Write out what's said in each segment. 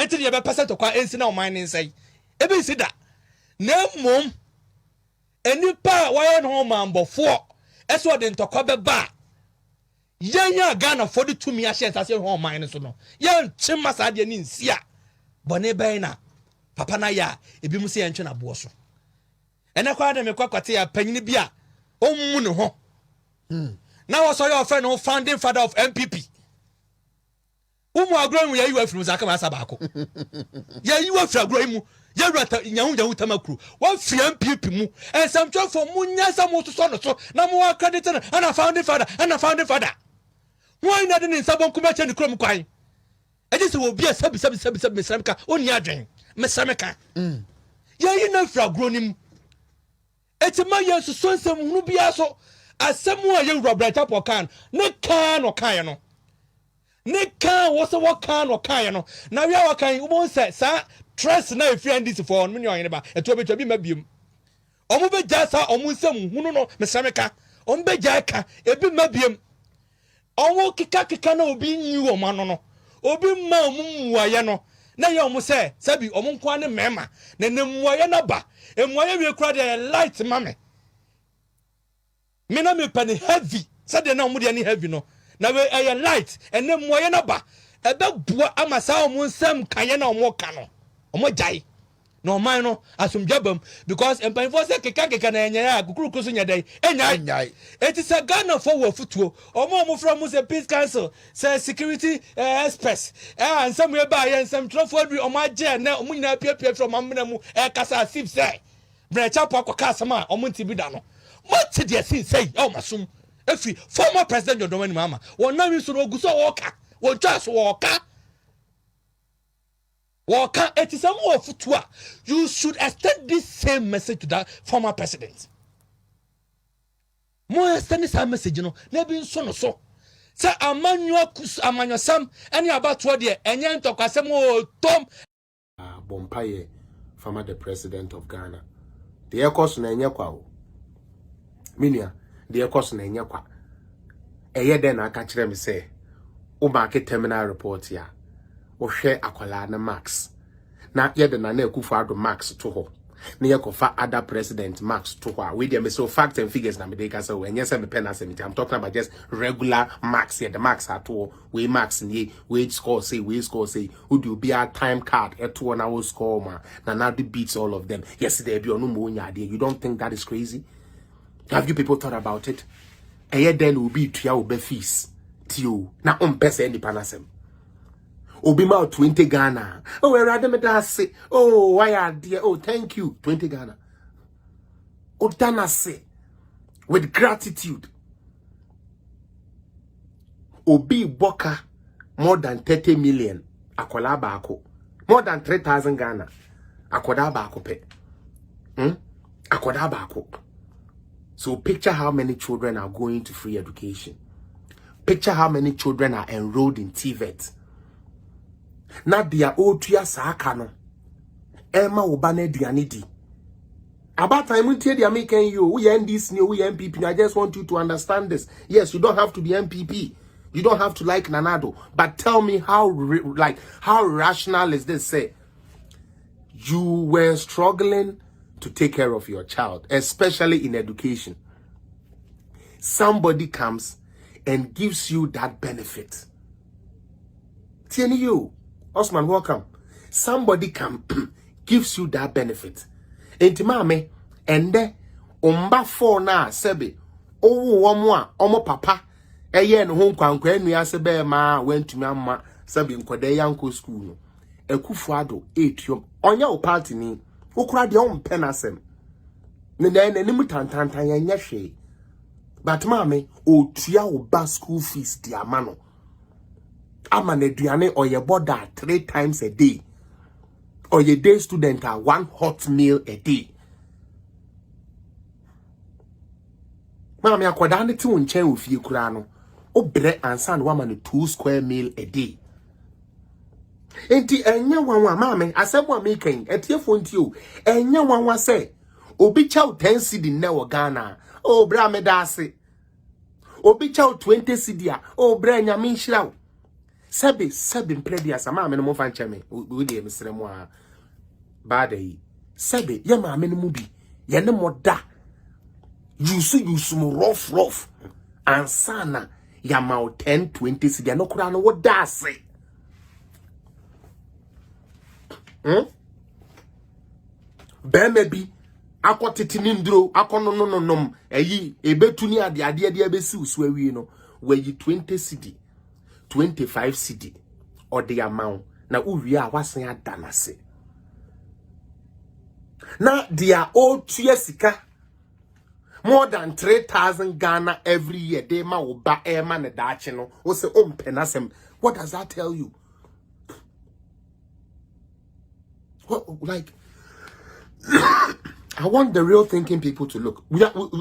enti ye be pese to kwa ensi na o man nsai ebe si da na mom enipa waye no man bofo eso de ntokwa be ba yenya Ghana for the 2 mi ahye nsase ho man so no ye chima sa de ni nsia bone ben na papa na ya ebi mu se ye ntwe na bo so ene kwa de me kwakwate ya panyini bia ommu ne ho na wo so your friend no founding father of NPP umu agro ya yiwa firi zaka ma sabako ya yiwa firi agro mu ya rata nyahu Tamakloe wa firi NPP mu ensam twofo mu nyasa mu so no so na mu credit na ana founding father why na de nsabon kuma che ne krom kwan eje se wo bia sabi mesramka oni adwen mesramka ya yi na firi agro nim etima yesu so nsam hunu bia so asemu a ye wura chapo kan ne kan no kan no ne kan wo se wo kan no kan no na wi a wo kan wo se sa trust na efri ndis for no nyon ba eto be twa bi mabiem omo be ja sa omo nsam hunu no mesramka omo be ja ka ebi mabiem omo kika na obi nyi wo ma no obi ma omo muaye no na ye omo se sabi omo nko ne mema na ne muaye na ba emuaye wi kura de light mame me na me pani heavy said na omo de ni heavy no na we aye light ene muaye na ba ebe bua amasa omo nsam kaye na omo ka no omo jai no man no asumdwabam because empanfo se keka na enya ya kukuruku so nyadai enya it is a Ghana for wo futuo omo from say peace council say security express and some we buy and some trofo adri omo age na omo nyina pia from amena mu kasa sip say brecha po akwa sama omo ntibi da no what dey say o masum efi former president John mama won na wi so no guso woka won twas woka Waka it is some of futua. You should extend this same message to that former president. More extend this same message, you know. Nebi so. Say amanyo sam any about what there enyen to kwasem Tom Bompaye former the president of Ghana. The ekos na enye kwa o. Minia, the ekos na enye kwa. Eye den aka kire me say o market terminal report ya. O hwe akwala na Max na yede na Akufo-Addo Max to ho na yekofa other president Max to ho we dey me so facts and figures na me dey ka say when yes me pen as me I'm talking about just regular Max here the Max at all we Max ni we score say who do be a time card eto na wo score ma na the beats all of them yesterday be onu mo nya you don't think that is crazy? Have you people thought about it? Eye then will be tua obe fees tio na pese ni panasem Obima 20 Ghana. Oh, where are them? Say, oh, why are dear? Oh, thank you. 20 Ghana. Odana say, with gratitude. Obi Boka, more than 30 million. Akola bako. More than 3,000 Ghana. Akoda bako pe. Akoda bako. So picture how many children are going to free education. Picture how many children are enrolled in TVET. Na dia otua saaka no ema obane duanedi about time untie dia making you we NDC ni we NPP. I just want you to understand this. Yes, you don't have to be NPP, you don't have to like Nanado, but tell me how rational is this? Say you were struggling to take care of your child, especially in education. Somebody comes and gives you that benefit. Tell you Osman, welcome. Somebody gives you that benefit. Enti mame ende omba for na sebe owo womwa omo papa eye no ho kwankwa anu sebe ma wentumi amma sebe nkode yanko school no Akufo-Addo etiom onya o party ni okura de on penasem ne nanim tantantan yanya hwe but mame otua o ba school fees di amano Aman eduane or your border 3 times a day. Or your day student are 1 hot meal a day. Mama akwada ne ti wonchen ofie kura no. Obre ansan woman 2 square meal a day. Enti enya wanwa mama asem wa making etiefo nti o. Enya wanwa say obi chaw 10 cedi na wo Ghana. O bra me da ase. Obi chaw 20 cedi a. O bra nya me nhira. Sebi mpredi asama me no mo fan cheme. We dey mesre mo a bad yi. Sebi ye ma me no mu bi. Ye ne mo da. Use mo rough. Ansana ya ma 10 20 cedi no kura no wo da ase. Bema bi akotete ni ndro akonononom eyi ebetuni ade ebesi usu awie no weyi 20 cedi 25 cedi or the amount na uwie a wasen adanase na dia o tue sika more than 3,000 Ghana every year they ma wo ba e ma ne daache no wo se o mpenasem. What does that tell you? What, like I want the real thinking people to look.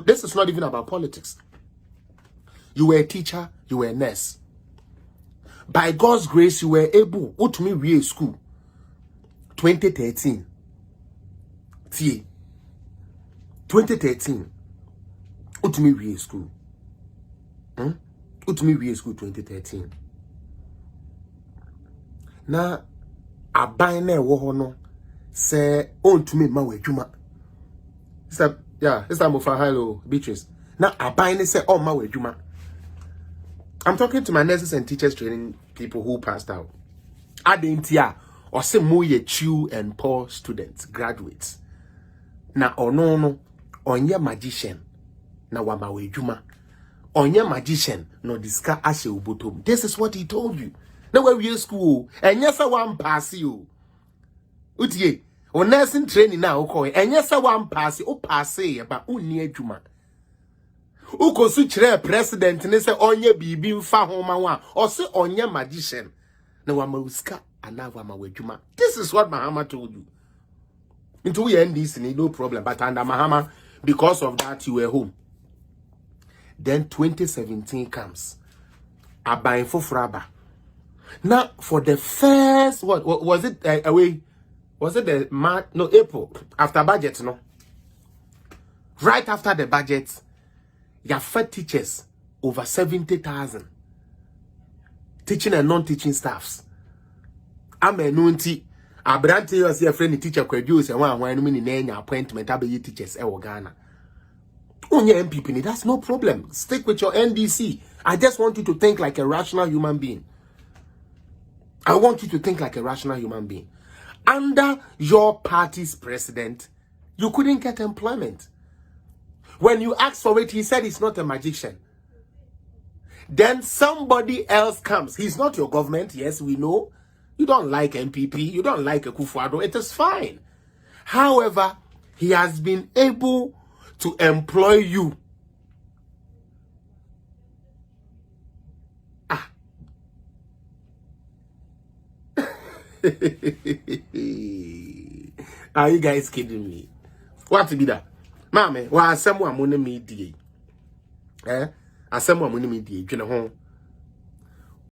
This is not even about politics. You were a teacher, you were a nurse. By God's grace, you were able to me real school. 2013. 2013. To me real school. To me real school 2013. Now, I buy na wo no say on to me ma wadwuma. It's time for hello Beatrice. Now I buy and say oh ma wadwuma. I'm talking to my nurses and teachers training people who passed out. Adentia or say mo ye chew and poor students, graduates. Na no onye magician na wa ma wadwuma. Onye magician no diska ashe ubotom. This is what he told you. Now we school and yes one pass you. Utie o nursing training na okoi enye se wan pass o pass e ba onni adwuma ukosu kire president ne se onye bibi mfa homa wa o se onye magician na wa mauska ana wa mawadwuma. This is what Mahama told you. Into we end this no problem, but under Mahama because of that you were home. Then 2017 comes abain fofraba. Now for the first what was it away. Was it the March? No, April. After budget, no. Right after the budget, your fed teachers over 70,000. Teaching and non-teaching staffs. I'm a nunti. I brand to you as your friend teacher could use and one minute appointment. I be teachers in Ghana. On your NPP, that's no problem. Stick with your NDC. I just want you to think like a rational human being. I want you to think like a rational human being. Under your party's president, you couldn't get employment. When you asked for it, he said he's not a magician. Then somebody else comes. He's not your government. Yes, we know. You don't like NPP. You don't like Akufo-Addo. It is fine. However, he has been able to employ you. Are you guys kidding me? What to be that? Mame, wa asemu amune me die. Asemu amune me die. Dwene ho.